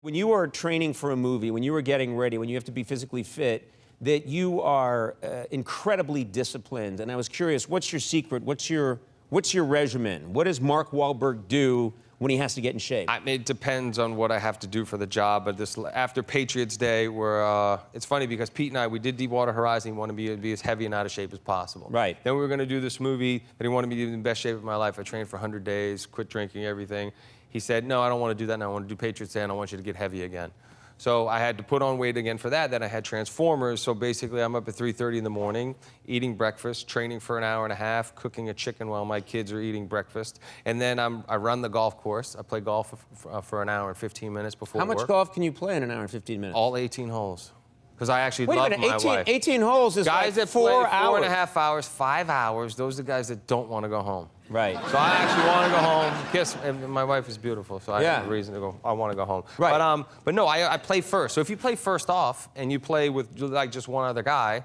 When you are training for a movie, when you are getting ready, when you have to be physically fit, that you are incredibly disciplined. And I was curious, what's your secret? What's your regimen? What does Mark Wahlberg do when he has to get in shape? It depends on what I have to do for the job. But after Patriots Day, it's funny because Pete and I, we did Deepwater Horizon. He wanted me to be as heavy and out of shape as possible. Right. Then we were going to do this movie that he wanted me to be in the best shape of my life. I trained for 100 days, quit drinking, everything. He said, no, I don't want to do that now. I want to do Patriots Day, and I want you to get heavy again. So I had to put on weight again for that. Then I had Transformers. So basically, I'm up at 3:30 in the morning, eating breakfast, training for an hour and a half, cooking a chicken while my kids are eating breakfast. And then I run the golf course. I play golf for an hour and 15 minutes before work. How much golf can you play in an hour and 15 minutes? All 18 holes. Because I actually love my wife. 18 holes is guys like that 4 play hours. 4.5 hours, 5 hours, those are the guys that don't want to go home. Right. So I actually want to go home. Guess my wife is beautiful, so I have a reason to go. I want to go home. Right. But no, I play first. So if you play first off and you play with like just one other guy,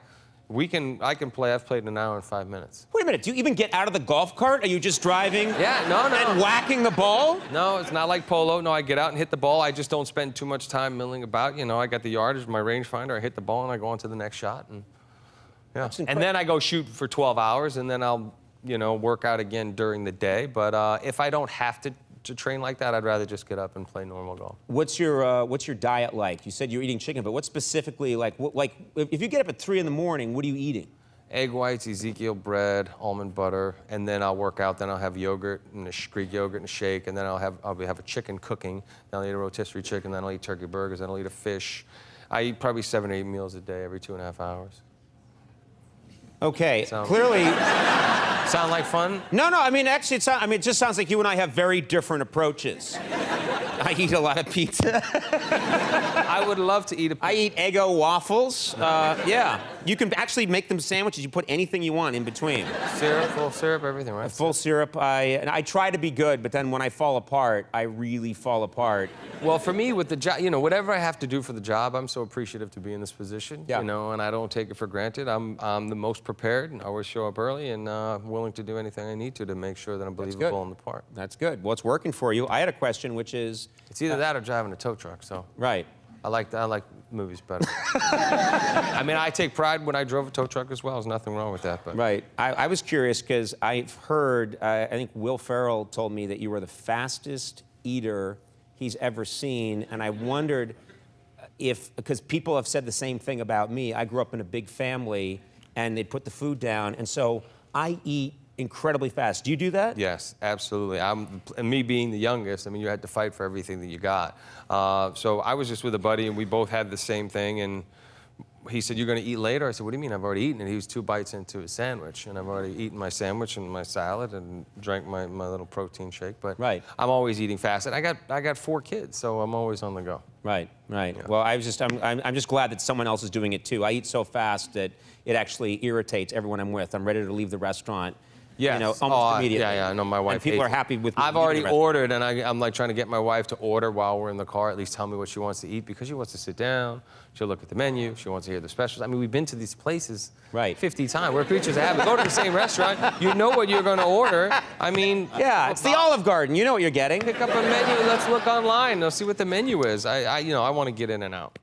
I can play. I've played in an hour and 5 minutes. Wait a minute. Do you even get out of the golf cart? Are you just driving? Yeah. No. And whacking the ball? No, it's not like polo. No, I get out and hit the ball. I just don't spend too much time milling about. You know, I got the yardage, my rangefinder. I hit the ball and I go on to the next shot. And yeah. And then I go shoot for 12 hours, and then I'll work out again during the day. But if I don't have to train like that, I'd rather just get up and play normal golf. What's your diet like? You said you're eating chicken, but what specifically, like if you get up at 3 in the morning, what are you eating? Egg whites, Ezekiel bread, almond butter, and then I'll work out. Then I'll have yogurt and Greek yogurt and a shake, and then I'll have a chicken cooking. Then I'll eat a rotisserie chicken. Then I'll eat turkey burgers. Then I'll eat a fish. I eat probably 7 or 8 meals a day, every 2.5 hours. Okay, clearly. Sound like fun? No. I mean, actually, it just sounds like you and I have very different approaches. I eat a lot of pizza. I would love to eat a pizza. I eat Eggo waffles. Yeah. You can actually make them sandwiches. You put anything you want in between. Syrup, full syrup, everything, right? Full syrup. I try to be good, but then when I fall apart, I really fall apart. Well, for me, with the job, whatever I have to do for the job, I'm so appreciative to be in this position. Yeah. And I don't take it for granted. I'm the most prepared, and I always show up early, and willing to do anything I need to make sure that I'm believable in the part. That's good. Well, it's working for you. I had a question, which is... It's either that or driving a tow truck, so... Right. I like movies better. I mean, I take pride when I drove a tow truck as well. There's nothing wrong with that. But. Right. I was curious because I've heard, I think Will Ferrell told me that you were the fastest eater he's ever seen, and I wondered because people have said the same thing about me. I grew up in a big family, and they put the food down, and so I eat incredibly fast. Do you do that? Yes, absolutely. And me being the youngest, I mean, you had to fight for everything that you got. So I was just with a buddy, and we both had the same thing, and he said, "You're going to eat later?" I said, "What do you mean? I've already eaten." And he was 2 bites into his sandwich, and I've already eaten my sandwich and my salad and drank my little protein shake. But I'm always eating fast, and I got 4 kids, so I'm always on the go. Right. Yeah. Well, I'm just glad that someone else is doing it too. I eat so fast that it actually irritates everyone I'm with. I'm ready to leave the restaurant. Yes. Almost immediately. Yeah, I know my wife. And people are happy with me. I've already ordered, and I'm like trying to get my wife to order while we're in the car, at least tell me what she wants to eat, because she wants to sit down, she'll look at the menu, she wants to hear the specials. I mean, we've been to these places 50 times. We're creatures of habit. Go to the same restaurant, you know what you're going to order. I mean... Yeah, it's the Olive Garden. You know what you're getting. Pick up a menu, let's look online, let's see what the menu is. I want to get in and out.